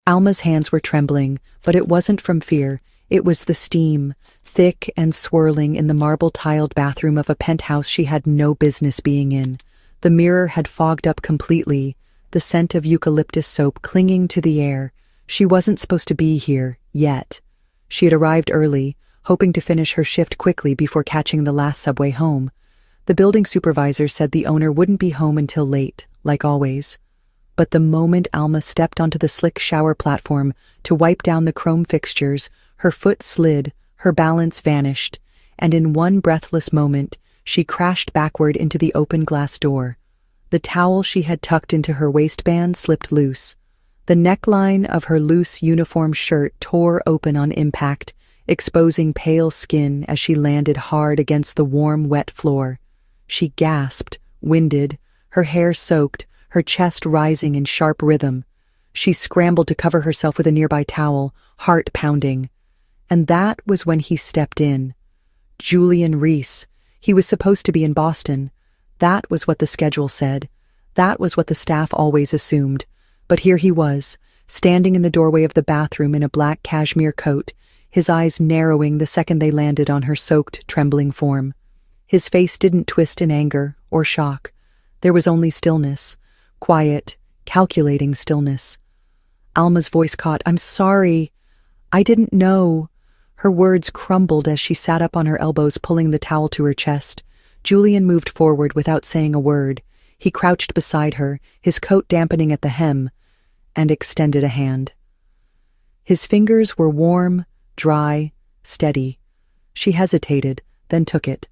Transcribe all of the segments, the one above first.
Alma's hands were trembling, but it wasn't from fear. It was the steam, thick and swirling in the marble-tiled bathroom of a penthouse she had no business being in. The mirror had fogged up completely, the scent of eucalyptus soap clinging to the air. She wasn't supposed to be here, yet. She had arrived early, hoping to finish her shift quickly before catching the last subway home. The building supervisor said the owner wouldn't be home until late, like always. But the moment Alma stepped onto the slick shower platform to wipe down the chrome fixtures, her foot slid, her balance vanished, and in one breathless moment, she crashed backward into the open glass door. The towel she had tucked into her waistband slipped loose. The neckline of her loose uniform shirt tore open on impact, exposing pale skin as she landed hard against the warm, wet floor. She gasped, winded, her hair soaked, her chest rising in sharp rhythm. She scrambled to cover herself with a nearby towel, heart pounding. And that was when he stepped in. Julian Reese. He was supposed to be in Boston. That was what the schedule said. That was what the staff always assumed. But here he was, standing in the doorway of the bathroom in a black cashmere coat, his eyes narrowing the second they landed on her soaked, trembling form. His face didn't twist in anger or shock. There was only stillness. Quiet, calculating stillness. Alma's voice caught, "I'm sorry. I didn't know." Her words crumbled as she sat up on her elbows, pulling the towel to her chest. Julian moved forward without saying a word. He crouched beside her, his coat dampening at the hem, and extended a hand. His fingers were warm, dry, steady. She hesitated, then took it.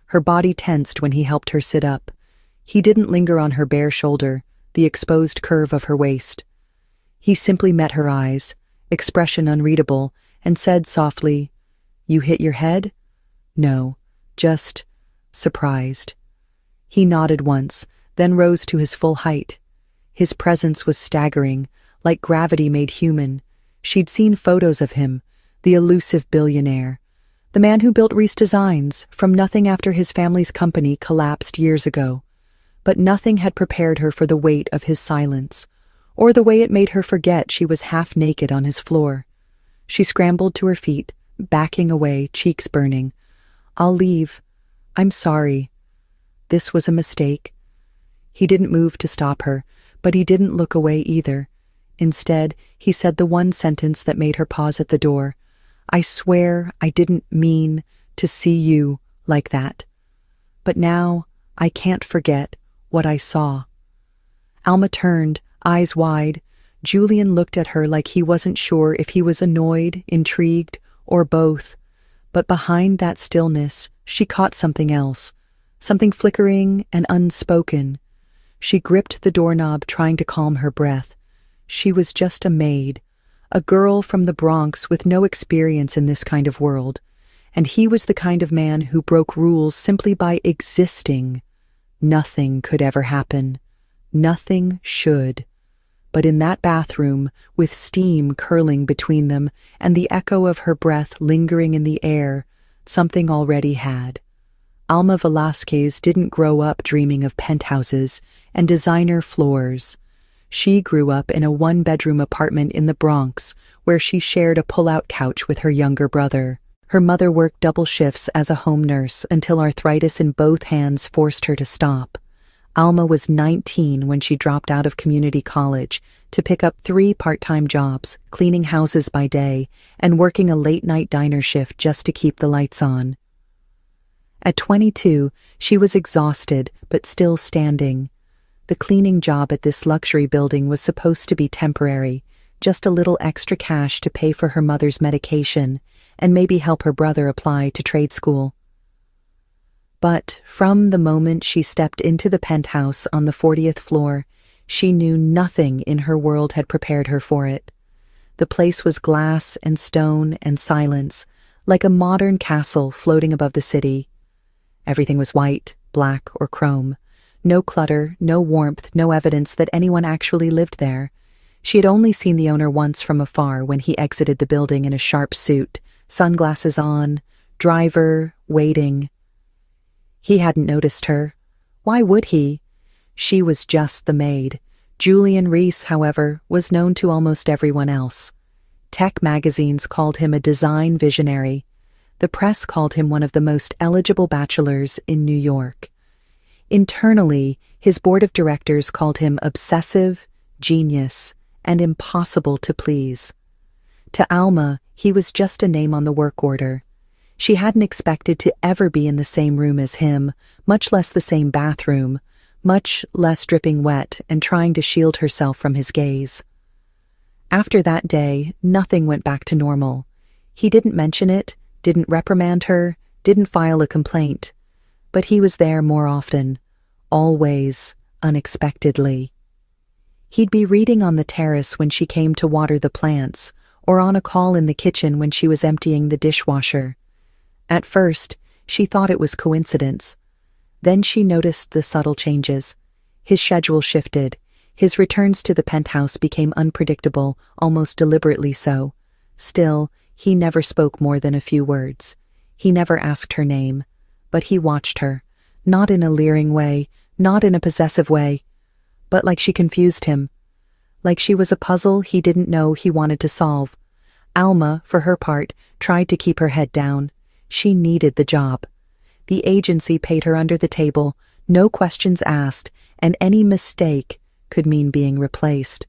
Her body tensed when he helped her sit up. He didn't linger on her bare shoulder, the exposed curve of her waist. He simply met her eyes, expression unreadable, and said softly, "You hit your head?" "No, just surprised." He nodded once, then rose to his full height. His presence was staggering, like gravity made human. She'd seen photos of him, the elusive billionaire, the man who built Reese Designs from nothing after his family's company collapsed years ago. But nothing had prepared her for the weight of his silence, or the way it made her forget she was half naked on his floor. She scrambled to her feet, backing away, cheeks burning. "I'll leave. I'm sorry. This was a mistake." He didn't move to stop her, but he didn't look away either. Instead, he said the one sentence that made her pause at the door. "I swear I didn't mean to see you like that. But now I can't forget what I saw." Alma turned, eyes wide. Julian looked at her like he wasn't sure if he was annoyed, intrigued, or both. But behind that stillness, she caught something else, something flickering and unspoken. She gripped the doorknob, trying to calm her breath. She was just a maid, a girl from the Bronx with no experience in this kind of world, and he was the kind of man who broke rules simply by existing. Nothing could ever happen. Nothing should. But in that bathroom, with steam curling between them and the echo of her breath lingering in the air, something already had. Alma Velázquez didn't grow up dreaming of penthouses and designer floors. She grew up in a one-bedroom apartment in the Bronx where she shared a pull-out couch with her younger brother. Her mother worked double shifts as a home nurse until arthritis in both hands forced her to stop. Alma was 19 when she dropped out of community college to pick up 3 part-time jobs, cleaning houses by day and working a late-night diner shift just to keep the lights on. At 22, she was exhausted but still standing. The cleaning job at this luxury building was supposed to be temporary, just a little extra cash to pay for her mother's medication and maybe help her brother apply to trade school. But from the moment she stepped into the penthouse on the 40th floor, she knew nothing in her world had prepared her for it. The place was glass and stone and silence, like a modern castle floating above the city. Everything was white, black, or chrome. No clutter, no warmth, no evidence that anyone actually lived there. She had only seen the owner once from afar when he exited the building in a sharp suit, sunglasses on, driver, waiting. He hadn't noticed her. Why would he? She was just the maid, Julian Reese, however, was known to almost everyone else. Tech magazines called him a design visionary. The press called him one of the most eligible bachelors in New York. Internally, his board of directors called him obsessive, genius, and impossible to please. To Alma, he was just a name on the work order. She hadn't expected to ever be in the same room as him, much less the same bathroom, much less dripping wet and trying to shield herself from his gaze. After that day, nothing went back to normal. He didn't mention it, didn't reprimand her, didn't file a complaint. But he was there more often, always, unexpectedly. He'd be reading on the terrace when she came to water the plants, or on a call in the kitchen when she was emptying the dishwasher. At first, she thought it was coincidence. Then she noticed the subtle changes. His schedule shifted. His returns to the penthouse became unpredictable, almost deliberately so. Still, he never spoke more than a few words. He never asked her name. But he watched her, not in a leering way, not in a possessive way, but like she confused him. Like she was a puzzle he didn't know he wanted to solve. Alma, for her part, tried to keep her head down. She needed the job. The agency paid her under the table, no questions asked, and any mistake could mean being replaced.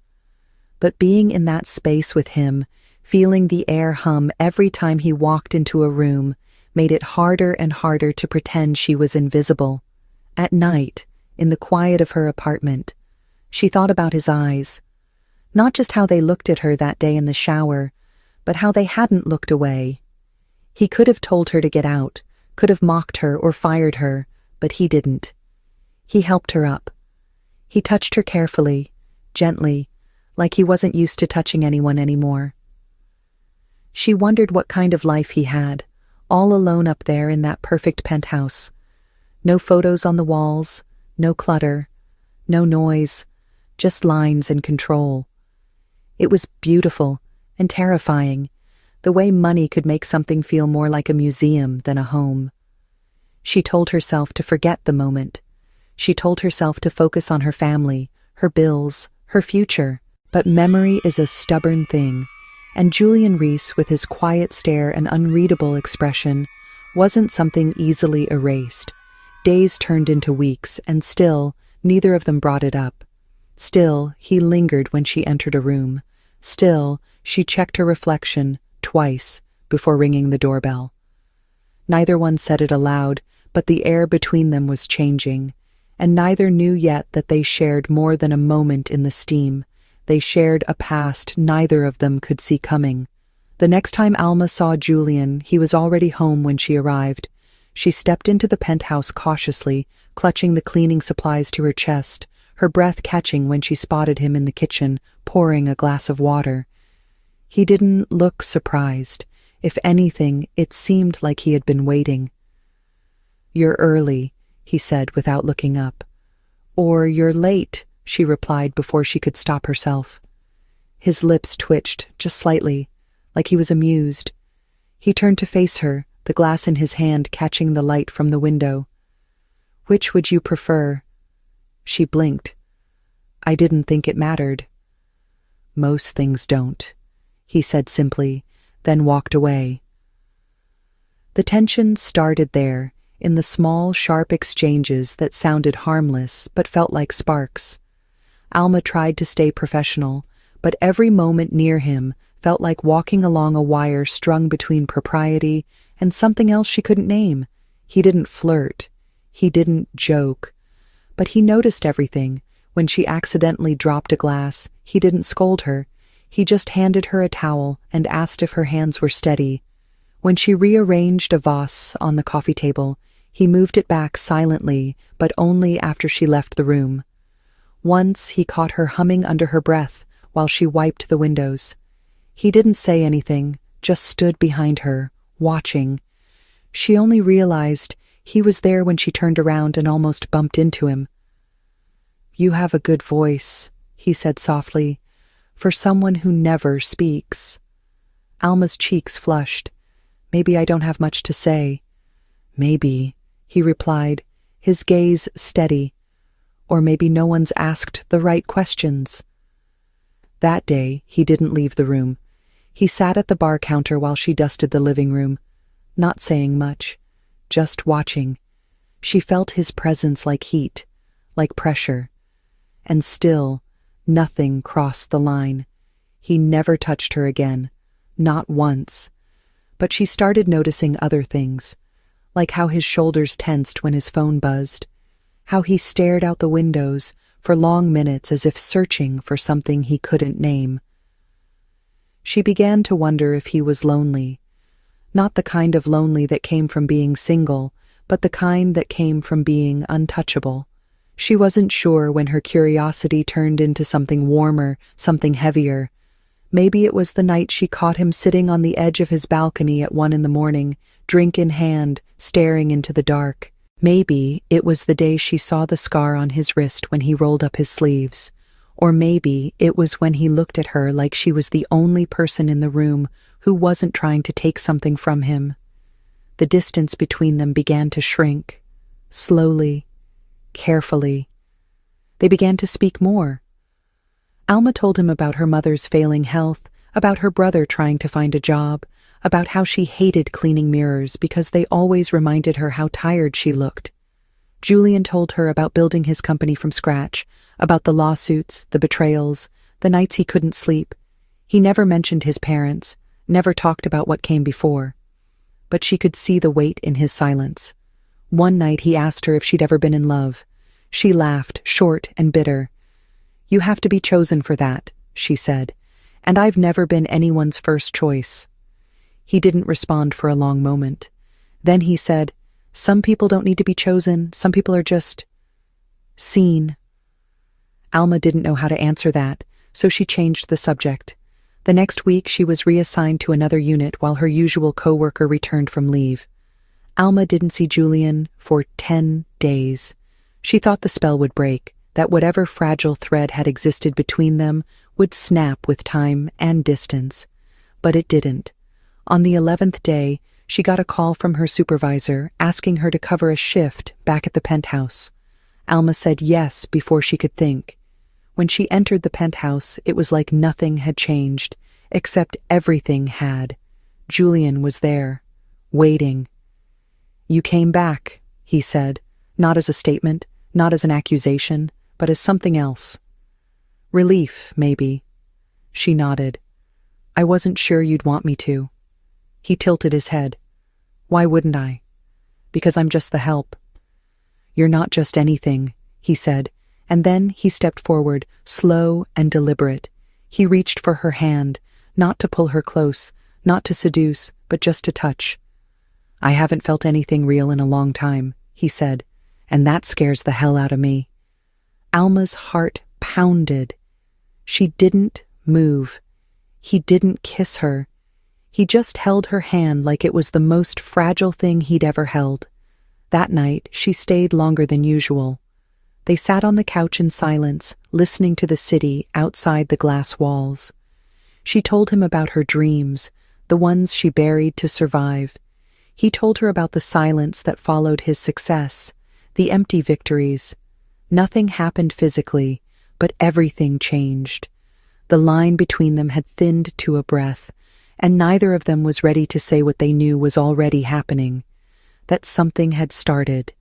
But being in that space with him, feeling the air hum every time he walked into a room, made it harder and harder to pretend she was invisible. At night, in the quiet of her apartment, she thought about his eyes. Not just how they looked at her that day in the shower, but how they hadn't looked away. He could have told her to get out, could have mocked her or fired her, but he didn't. He helped her up. He touched her carefully, gently, like he wasn't used to touching anyone anymore. She wondered what kind of life he had, all alone up there in that perfect penthouse. No photos on the walls, no clutter, no noise, just lines and control. It was beautiful and terrifying, the way money could make something feel more like a museum than a home. She told herself to forget the moment. She told herself to focus on her family, her bills, her future. But memory is a stubborn thing, and Julian Reese, with his quiet stare and unreadable expression, wasn't something easily erased. Days turned into weeks, and still, neither of them brought it up. Still, he lingered when she entered a room. Still, she checked her reflection twice before ringing the doorbell. Neither one said it aloud, but the air between them was changing, and neither knew yet that they shared more than a moment in the steam. They shared a past neither of them could see coming. The next time Alma saw Julian, he was already home when she arrived. She stepped into the penthouse cautiously, clutching the cleaning supplies to her chest, her breath catching when she spotted him in the kitchen, pouring a glass of water. He didn't look surprised. If anything, it seemed like he had been waiting. "You're early," he said without looking up. "Or you're late," she replied before she could stop herself. His lips twitched, just slightly, like he was amused. He turned to face her, the glass in his hand catching the light from the window. "Which would you prefer?" She blinked. "I didn't think it mattered." "Most things don't," he said simply, then walked away. The tension started there, in the small, sharp exchanges that sounded harmless but felt like sparks. Alma tried to stay professional, but every moment near him felt like walking along a wire strung between propriety and something else she couldn't name. He didn't flirt. He didn't joke. But he noticed everything. When she accidentally dropped a glass, he didn't scold her. He just handed her a towel and asked if her hands were steady. When she rearranged a vase on the coffee table, he moved it back silently, but only after she left the room. Once he caught her humming under her breath while she wiped the windows. He didn't say anything, just stood behind her, watching. She only realized he was there when she turned around and almost bumped into him. "You have a good voice," he said softly, "for someone who never speaks." Alma's cheeks flushed. "Maybe I don't have much to say." "Maybe," he replied, his gaze steady. or maybe no one's asked the right questions. That day, he didn't leave the room. He sat at the bar counter while she dusted the living room, not saying much, just watching. She felt his presence like heat, like pressure. And still, nothing crossed the line. He never touched her again, not once. But she started noticing other things, like how his shoulders tensed when his phone buzzed, how he stared out the windows for long minutes as if searching for something he couldn't name. She began to wonder if he was lonely. Not the kind of lonely that came from being single, but the kind that came from being untouchable. She wasn't sure when her curiosity turned into something warmer, something heavier. Maybe it was the night she caught him sitting on the edge of his balcony at 1 a.m, drink in hand, staring into the dark. Maybe it was the day she saw the scar on his wrist when he rolled up his sleeves. Or maybe it was when he looked at her like she was the only person in the room who wasn't trying to take something from him. The distance between them began to shrink, slowly, carefully. They began to speak more. Alma told him about her mother's failing health, about her brother trying to find a job, about how she hated cleaning mirrors because they always reminded her how tired she looked. Julian told her about building his company from scratch, about the lawsuits, the betrayals, the nights he couldn't sleep. He never mentioned his parents, never talked about what came before. But she could see the weight in his silence. One night he asked her if she'd ever been in love. She laughed, short and bitter. "You have to be chosen for that," she said, "and I've never been anyone's first choice." He didn't respond for a long moment. Then he said, "Some people don't need to be chosen, some people are just seen." Alma didn't know how to answer that, so she changed the subject. The next week she was reassigned to another unit while her usual coworker returned from leave. Alma didn't see Julian for 10 days. She thought the spell would break, that whatever fragile thread had existed between them would snap with time and distance. But it didn't. On the 11th day, she got a call from her supervisor asking her to cover a shift back at the penthouse. Alma said yes before she could think. When she entered the penthouse, it was like nothing had changed, except everything had. Julian was there, waiting. "You came back," he said, not as a statement, not as an accusation, but as something else. "Relief, maybe." She nodded. "I wasn't sure you'd want me to." He tilted his head. "Why wouldn't I?" "Because I'm just the help." "You're not just anything," he said, and then he stepped forward, slow and deliberate. He reached for her hand, not to pull her close, not to seduce, but just to touch. "I haven't felt anything real in a long time," he said, "and that scares the hell out of me." Alma's heart pounded. She didn't move. He didn't kiss her. He just held her hand like it was the most fragile thing he'd ever held. That night, she stayed longer than usual. They sat on the couch in silence, listening to the city outside the glass walls. She told him about her dreams, the ones she buried to survive. He told her about the silence that followed his success, the empty victories. Nothing happened physically, but everything changed. The line between them had thinned to a breath, and neither of them was ready to say what they knew was already happening. That something had started,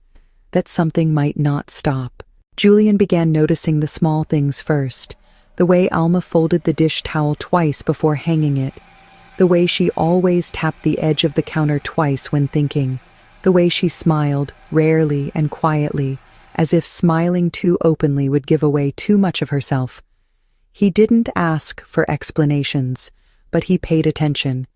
that something might not stop. Julian began noticing the small things first, the way Alma folded the dish towel twice before hanging it, the way she always tapped the edge of the counter twice when thinking, the way she smiled, rarely and quietly, as if smiling too openly would give away too much of herself. He didn't ask for explanations, but he paid attention.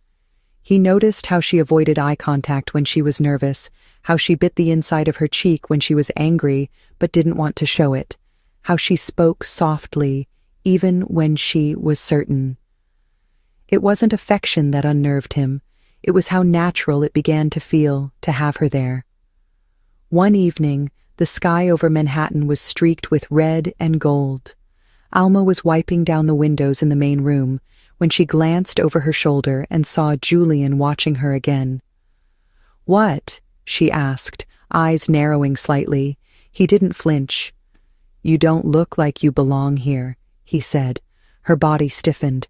He noticed how she avoided eye contact when she was nervous, how she bit the inside of her cheek when she was angry but didn't want to show it, how she spoke softly, even when she was certain. It wasn't affection that unnerved him, it was how natural it began to feel to have her there. One evening, the sky over Manhattan was streaked with red and gold. Alma was wiping down the windows in the main room when she glanced over her shoulder and saw Julian watching her again. "What?" she asked, eyes narrowing slightly. He didn't flinch. "You don't look like you belong here," he said. Her body stiffened.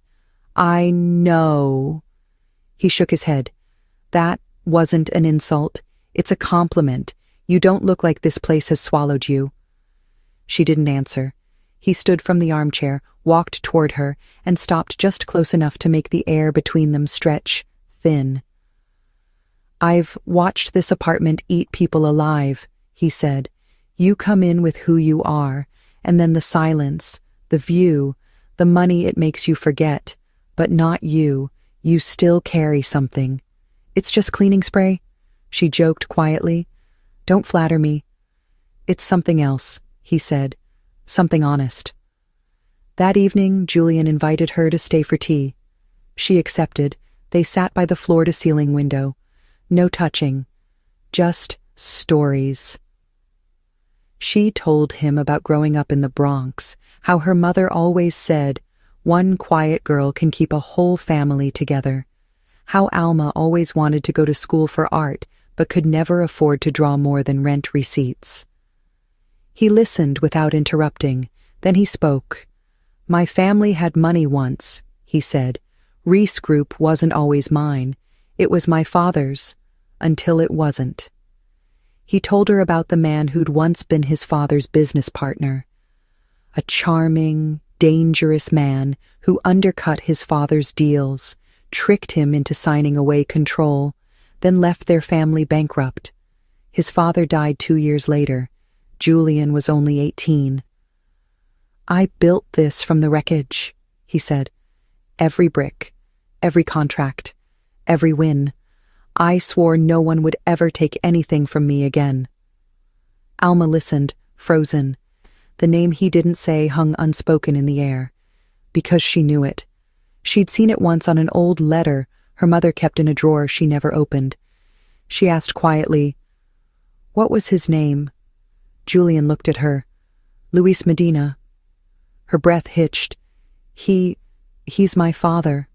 "I know." He shook his head. "That wasn't an insult. It's a compliment. You don't look like this place has swallowed you." She didn't answer. He stood from the armchair, walked toward her, and stopped just close enough to make the air between them stretch thin. "I've watched this apartment eat people alive," he said. "You come in with who you are, and then the silence, the view, the money it makes you forget. But not you. You still carry something." "It's just cleaning spray," she joked quietly. "Don't flatter me." "It's something else," he said. "Something honest." That evening, Julian invited her to stay for tea. She accepted. They sat by the floor-to-ceiling window. No touching. Just stories. She told him about growing up in the Bronx, how her mother always said, "One quiet girl can keep a whole family together." How Alma always wanted to go to school for art, but could never afford to draw more than rent receipts. He listened without interrupting. Then he spoke. "My family had money once," he said. "Reese Group wasn't always mine. It was my father's, until it wasn't." He told her about the man who'd once been his father's business partner. A charming, dangerous man who undercut his father's deals, tricked him into signing away control, then left their family bankrupt. His father died 2 years later. Julian was only 18. "I built this from the wreckage," he said. "Every brick, every contract, every win. I swore no one would ever take anything from me again." Alma listened, frozen. The name he didn't say hung unspoken in the air. Because she knew it. She'd seen it once on an old letter her mother kept in a drawer she never opened. She asked quietly, "What was his name?" Julian looked at her. "Luis Medina." Her breath hitched. He's my father."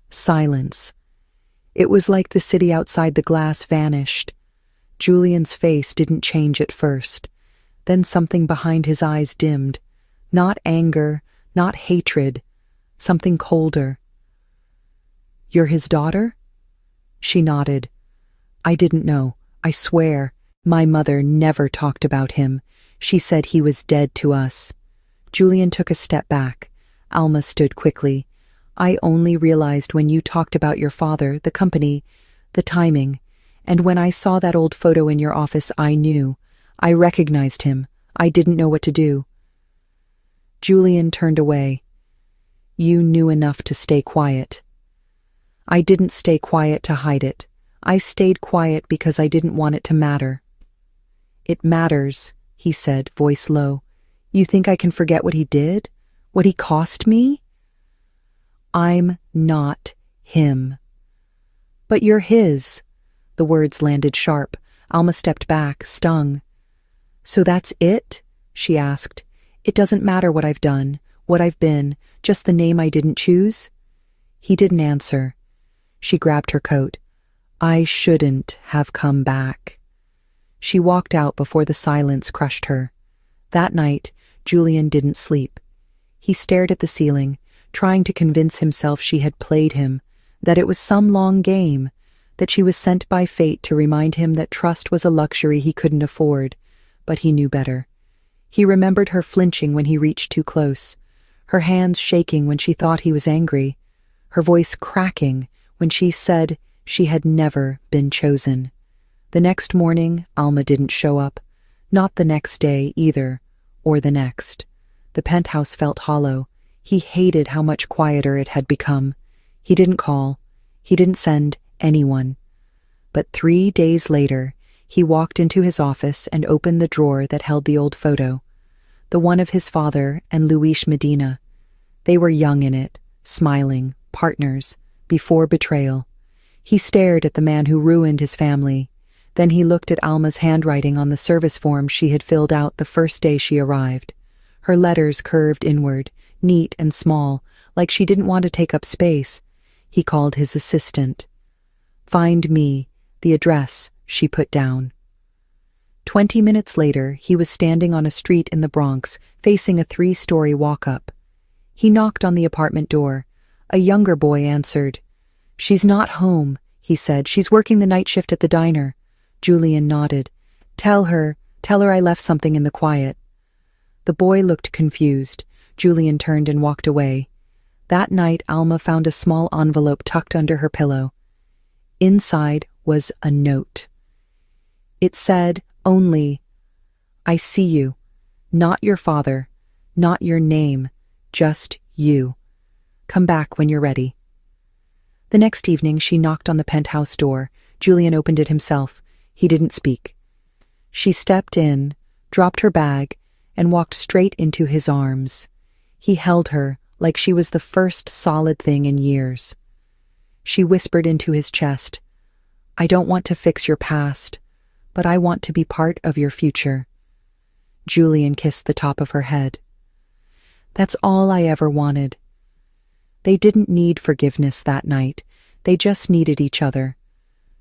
Silence. It was like the city outside the glass vanished. Julian's face didn't change at first. Then something behind his eyes dimmed. Not anger, not hatred. Something colder. "You're his daughter?" She nodded. "I didn't know. I swear. My mother never talked about him. She said he was dead to us." Julian took a step back. Alma stood quickly. "I only realized when you talked about your father, the company, the timing. And when I saw that old photo in your office, I knew. I recognized him. I didn't know what to do." Julian turned away. "You knew enough to stay quiet." "I didn't stay quiet to hide it. I stayed quiet because I didn't want it to matter." "It matters," he said, voice low. "You think I can forget what he did? What he cost me?" "I'm not him." "But you're his." The words landed sharp. Alma stepped back, stung. "So that's it?" she asked. "It doesn't matter what I've done, what I've been, just the name I didn't choose?" He didn't answer. She grabbed her coat. "I shouldn't have come back." She walked out before the silence crushed her. That night, Julian didn't sleep. He stared at the ceiling, trying to convince himself she had played him, that it was some long game, that she was sent by fate to remind him that trust was a luxury he couldn't afford, but he knew better. He remembered her flinching when he reached too close, her hands shaking when she thought he was angry, her voice cracking when she said she had never been chosen. The next morning, Alma didn't show up. Not the next day, either, or the next. The penthouse felt hollow. He hated how much quieter it had become. He didn't call. He didn't send anyone. But 3 days later, he walked into his office and opened the drawer that held the old photo, the one of his father and Luis Medina. They were young in it, smiling, partners, before betrayal. He stared at the man who ruined his family. Then he looked at Alma's handwriting on the service form she had filled out the first day she arrived. Her letters curved inward, neat and small, like she didn't want to take up space. He called his assistant. "Find me," the address she put down. 20 minutes later, he was standing on a street in the Bronx, facing a 3-story walk-up. He knocked on the apartment door. A younger boy answered. "She's not home," he said. "She's working the night shift at the diner." Julian nodded. Tell her I left something in the quiet." The boy looked confused. Julian turned and walked away. That night, Alma found a small envelope tucked under her pillow. Inside was a note. It said only, "I see you. Not your father, not your name, just you. Come back when you're ready." The next evening, she knocked on the penthouse door. Julian opened it himself. He didn't speak. She stepped in, dropped her bag, and walked straight into his arms. He held her like she was the first solid thing in years. She whispered into his chest, "I don't want to fix your past, but I want to be part of your future." Julian kissed the top of her head. That's all I ever wanted. They didn't need forgiveness that night. They just needed each other.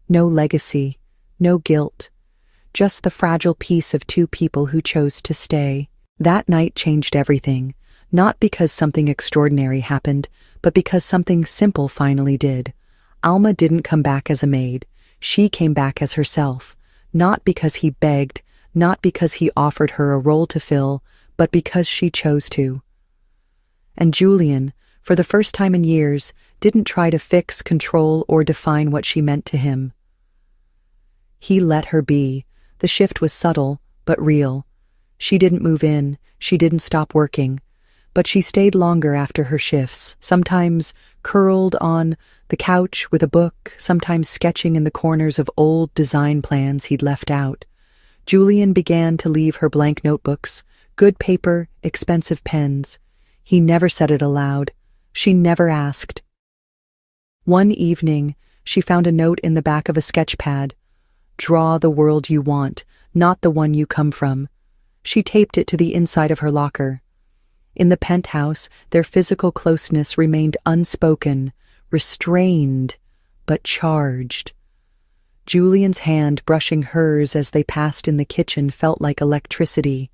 No legacy, no guilt, just the fragile peace of two people who chose to stay. That night changed everything, not because something extraordinary happened, but because something simple finally did. Alma didn't come back as a maid. She came back as herself, not because he begged, not because he offered her a role to fill, but because she chose to. And Julian, for the first time in years, didn't try to fix, control, or define what she meant to him. He let her be. The shift was subtle, but real. She didn't move in, she didn't stop working, but she stayed longer after her shifts, sometimes curled on the couch with a book, sometimes sketching in the corners of old design plans he'd left out. Julian began to leave her blank notebooks, good paper, expensive pens. He never said it aloud. She never asked. One evening, she found a note in the back of a sketch pad. "Draw the world you want, not the one you come from." She taped it to the inside of her locker. In the penthouse, their physical closeness remained unspoken, restrained, but charged. Julian's hand brushing hers as they passed in the kitchen felt like electricity.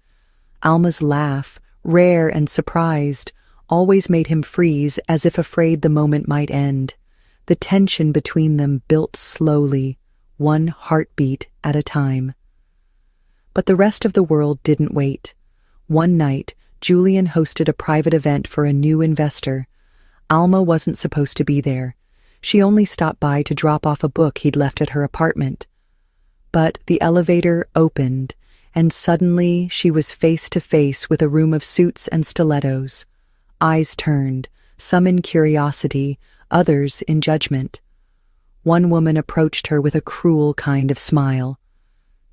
Alma's laugh, rare and surprised, always made him freeze as if afraid the moment might end. The tension between them built slowly, one heartbeat at a time. But the rest of the world didn't wait. One night, Julian hosted a private event for a new investor. Alma wasn't supposed to be there. She only stopped by to drop off a book he'd left at her apartment. But the elevator opened, and suddenly she was face to face with a room of suits and stilettos. Eyes turned, some in curiosity, others in judgment. One woman approached her with a cruel kind of smile.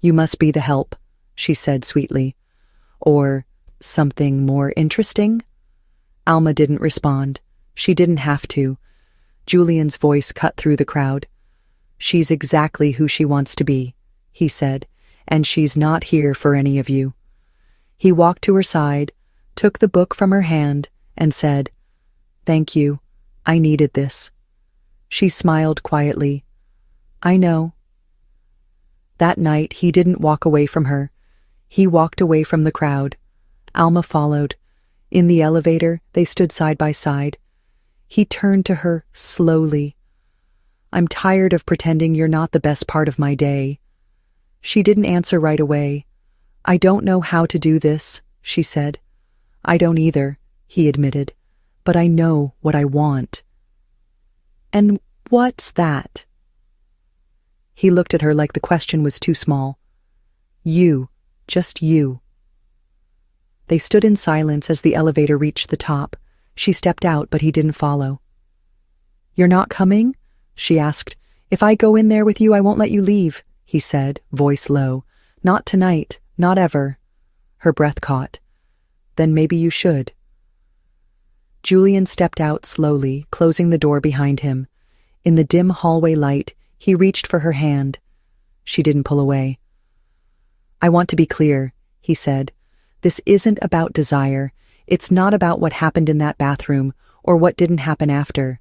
"You must be the help," she said sweetly. "Or something more interesting?" Alma didn't respond. She didn't have to. Julian's voice cut through the crowd. "She's exactly who she wants to be," he said, "and she's not here for any of you." He walked to her side, took the book from her hand, and said, "Thank you. I needed this." She smiled quietly. "I know." That night, he didn't walk away from her. He walked away from the crowd. Alma followed. In the elevator, they stood side by side. He turned to her slowly. "I'm tired of pretending you're not the best part of my day." She didn't answer right away. "I don't know how to do this," she said. "I don't either," he admitted, "but I know what I want." "And what's that?" He looked at her like the question was too small. "You, just you." They stood in silence as the elevator reached the top. She stepped out, but he didn't follow. "You're not coming?" she asked. "If I go in there with you, I won't let you leave," he said, voice low. "Not tonight, not ever." Her breath caught. "Then maybe you should." Julian stepped out slowly, closing the door behind him. In the dim hallway light, he reached for her hand. She didn't pull away. "I want to be clear," he said. "This isn't about desire. It's not about what happened in that bathroom or what didn't happen after.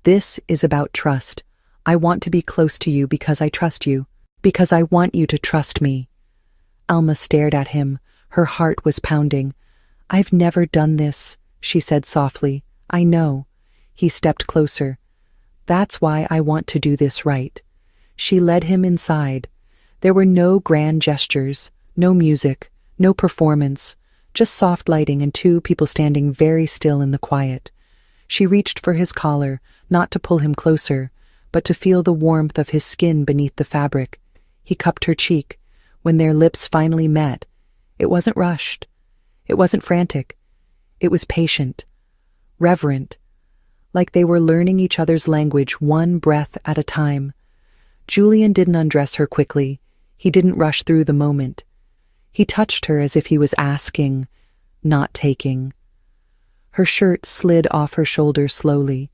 This is about trust. I want to be close to you because I trust you, because I want you to trust me." Alma stared at him. Her heart was pounding. "I've never done this," she said softly. "I know." He stepped closer. "That's why I want to do this right." She led him inside. There were no grand gestures, no music, no performance, just soft lighting and two people standing very still in the quiet. She reached for his collar, not to pull him closer, but to feel the warmth of his skin beneath the fabric. He cupped her cheek. When their lips finally met, it wasn't rushed. It wasn't frantic. It was patient, reverent, like they were learning each other's language one breath at a time. Julian didn't undress her quickly. He didn't rush through the moment. He touched her as if he was asking, not taking. Her shirt slid off her shoulder slowly.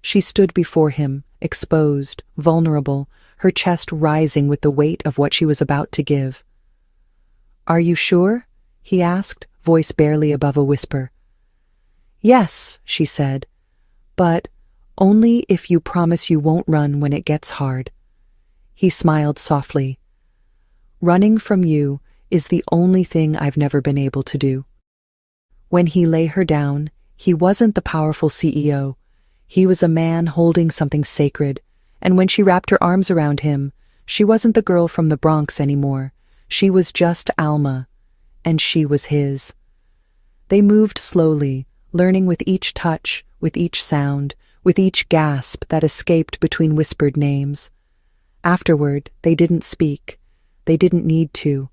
She stood before him, exposed, vulnerable, her chest rising with the weight of what she was about to give. "Are you sure?" he asked, voice barely above a whisper. "Yes," she said, "but only if you promise you won't run when it gets hard." He smiled softly. "Running from you is the only thing I've never been able to do." When he lay her down, he wasn't the powerful CEO. He was a man holding something sacred, and when she wrapped her arms around him, she wasn't the girl from the Bronx anymore. She was just Alma, and she was his. They moved slowly, learning with each touch, with each sound, with each gasp that escaped between whispered names. Afterward, they didn't speak. They didn't need to.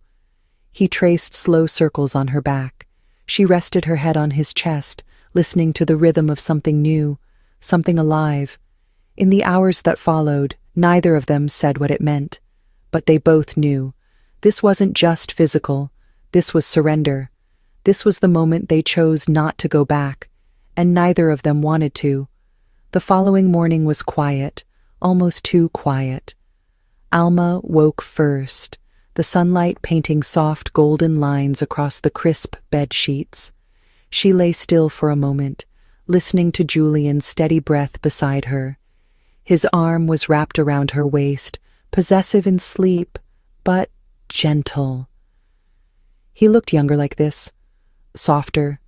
He traced slow circles on her back. She rested her head on his chest, listening to the rhythm of something new, something alive. In the hours that followed, neither of them said what it meant, but they both knew. This wasn't just physical. This was surrender. This was the moment they chose not to go back, and neither of them wanted to. The following morning was quiet, almost too quiet. Alma woke first, the sunlight painting soft golden lines across the crisp bed sheets. She lay still for a moment, listening to Julian's steady breath beside her. His arm was wrapped around her waist, possessive in sleep, but gentle. He looked younger like this, softer,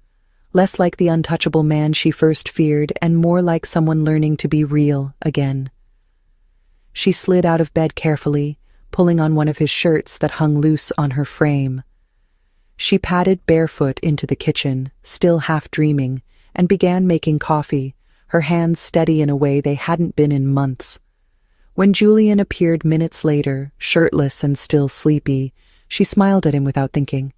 less like the untouchable man she first feared and more like someone learning to be real again. She slid out of bed carefully, pulling on one of his shirts that hung loose on her frame. She padded barefoot into the kitchen, still half dreaming, and began making coffee, her hands steady in a way they hadn't been in months. When Julian appeared minutes later, shirtless and still sleepy, she smiled at him without thinking.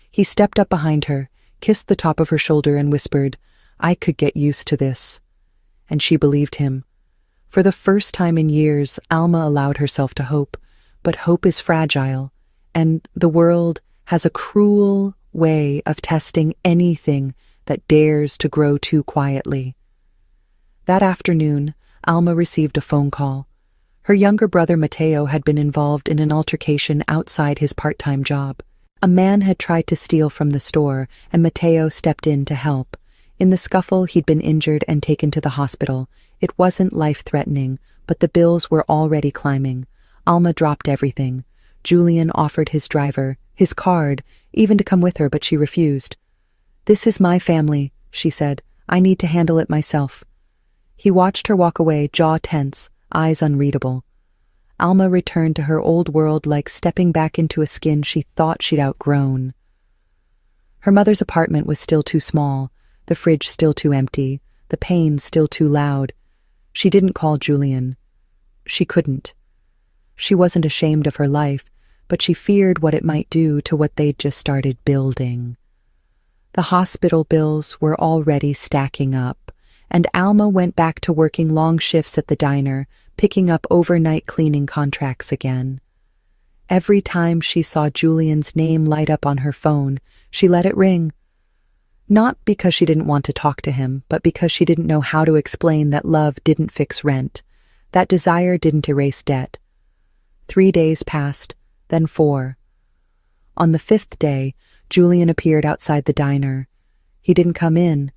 He stepped up behind her, kissed the top of her shoulder and whispered, "I could get used to this." And she believed him. For the first time in years, Alma allowed herself to hope, but hope is fragile, and the world has a cruel way of testing anything that dares to grow too quietly. That afternoon, Alma received a phone call. Her younger brother Mateo had been involved in an altercation outside his part-time job. A man had tried to steal from the store, and Mateo stepped in to help. In the scuffle, he'd been injured and taken to the hospital. It wasn't life-threatening, but the bills were already climbing. Alma dropped everything. Julian offered his driver, his card, even to come with her, but she refused. "This is my family," she said. "I need to handle it myself." He watched her walk away, jaw tense, eyes unreadable. Alma returned to her old world like stepping back into a skin she thought she'd outgrown. Her mother's apartment was still too small, the fridge still too empty, the pain still too loud. She didn't call Julian. She couldn't. She wasn't ashamed of her life, but she feared what it might do to what they'd just started building. The hospital bills were already stacking up, and Alma went back to working long shifts at the diner, picking up overnight cleaning contracts again. Every time she saw Julian's name light up on her phone, she let it ring. Not because she didn't want to talk to him, but because she didn't know how to explain that love didn't fix rent, that desire didn't erase debt. 3 days passed, then 4. On the 5th day, Julian appeared outside the diner. He didn't come in.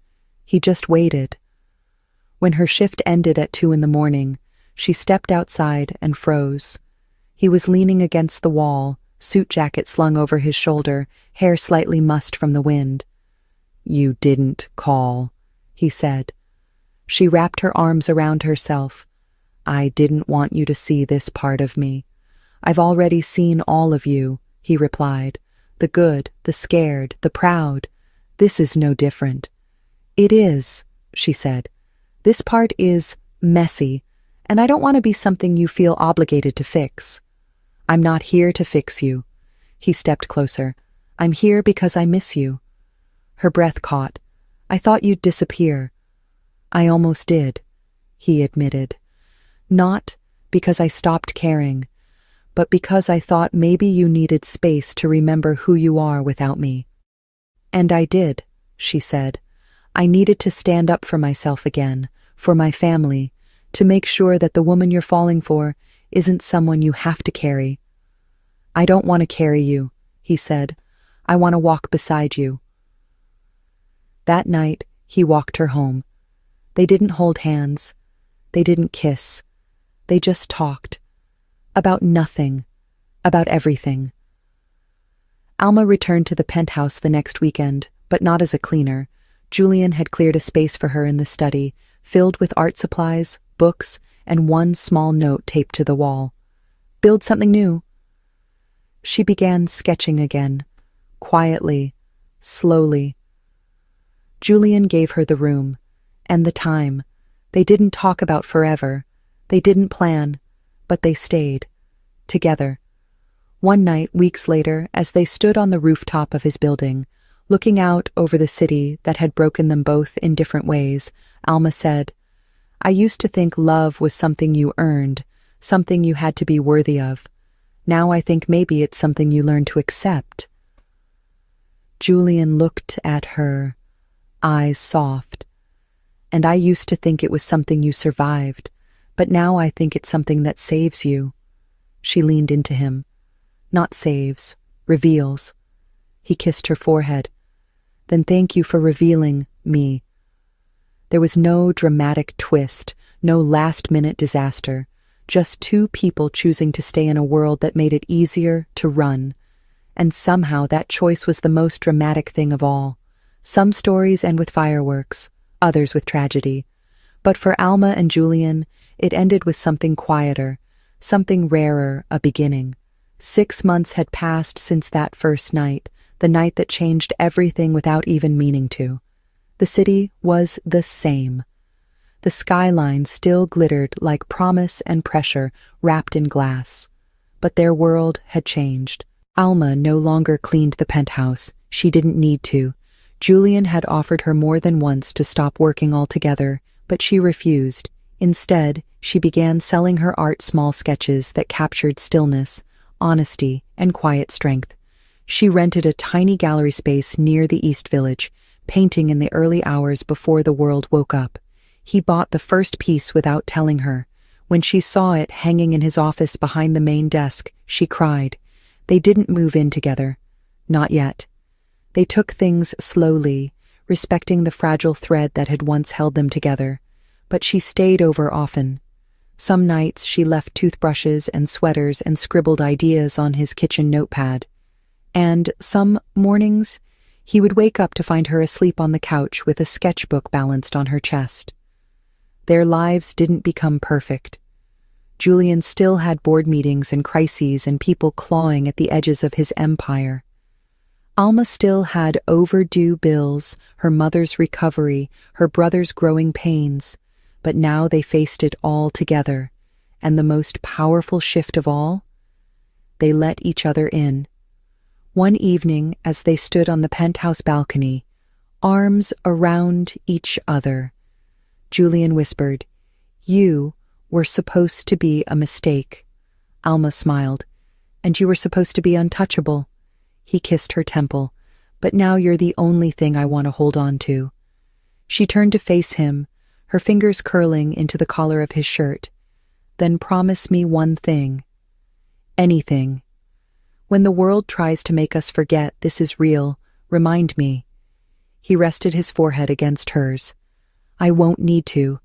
He just waited. When her shift ended at 2 in the morning, she stepped outside and froze. He was leaning against the wall, suit jacket slung over his shoulder, hair slightly mussed from the wind. "You didn't call," he said. She wrapped her arms around herself. "I didn't want you to see this part of me." "I've already seen all of you," he replied. "The good, the scared, the proud. This is no different." "It is," she said. "This part is messy, and I don't want to be something you feel obligated to fix." "I'm not here to fix you." He stepped closer. "I'm here because I miss you." Her breath caught. "I thought you'd disappear." "I almost did," he admitted. "Not because I stopped caring, but because I thought maybe you needed space to remember who you are without me." "And I did," she said. "I needed to stand up for myself again, for my family, to make sure that the woman you're falling for isn't someone you have to carry." "I don't want to carry you," he said. "I want to walk beside you." That night, he walked her home. They didn't hold hands. They didn't kiss. They just talked. About nothing. About everything. Alma returned to the penthouse the next weekend, but not as a cleaner. Julian had cleared a space for her in the study, filled with art supplies, books, and one small note taped to the wall. "Build something new." She began sketching again, quietly, slowly. Julian gave her the room, and the time. They didn't talk about forever. They didn't plan, but they stayed. Together. One night, weeks later, as they stood on the rooftop of his building, looking out over the city that had broken them both in different ways, Alma said, "I used to think love was something you earned, something you had to be worthy of. Now I think maybe it's something you learn to accept." Julian looked at her, eyes soft. "And I used to think it was something you survived, but now I think it's something that saves you." She leaned into him. "Not saves, reveals." He kissed her forehead. "Then thank you for revealing me." There was no dramatic twist, no last-minute disaster, just two people choosing to stay in a world that made it easier to run. And somehow that choice was the most dramatic thing of all. Some stories end with fireworks, others with tragedy. But for Alma and Julian, it ended with something quieter, something rarer, a beginning. 6 months had passed since that first night, the night that changed everything without even meaning to. The city was the same. The skyline still glittered like promise and pressure wrapped in glass. But their world had changed. Alma no longer cleaned the penthouse. She didn't need to. Julian had offered her more than once to stop working altogether, but she refused. Instead, she began selling her art small sketches that captured stillness, honesty, and quiet strength. She rented a tiny gallery space near the East Village, painting in the early hours before the world woke up. He bought the first piece without telling her. When she saw it hanging in his office behind the main desk, she cried. They didn't move in together. Not yet. They took things slowly, respecting the fragile thread that had once held them together. But she stayed over often. Some nights she left toothbrushes and sweaters and scribbled ideas on his kitchen notepad. And some mornings, he would wake up to find her asleep on the couch with a sketchbook balanced on her chest. Their lives didn't become perfect. Julian still had board meetings and crises and people clawing at the edges of his empire. Alma still had overdue bills, her mother's recovery, her brother's growing pains, but now they faced it all together, and the most powerful shift of all? They let each other in. One evening, as they stood on the penthouse balcony, arms around each other, Julian whispered, "You were supposed to be a mistake." Alma smiled. "And you were supposed to be untouchable." He kissed her temple. "But now you're the only thing I want to hold on to." She turned to face him, her fingers curling into the collar of his shirt. "Then promise me one thing." "Anything. When the world tries to make us forget this is real, remind me." He rested his forehead against hers. "I won't need to.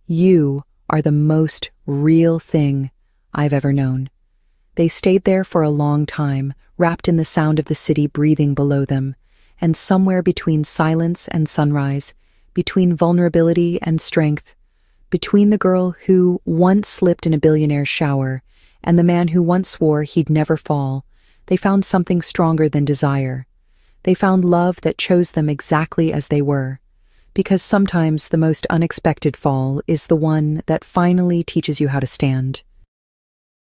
You are the most real thing I've ever known." They stayed there for a long time, wrapped in the sound of the city breathing below them, and somewhere between silence and sunrise, between vulnerability and strength, between the girl who once slipped in a billionaire's shower and the man who once swore he'd never fall, they found something stronger than desire. They found love that chose them exactly as they were, because sometimes the most unexpected fall is the one that finally teaches you how to stand.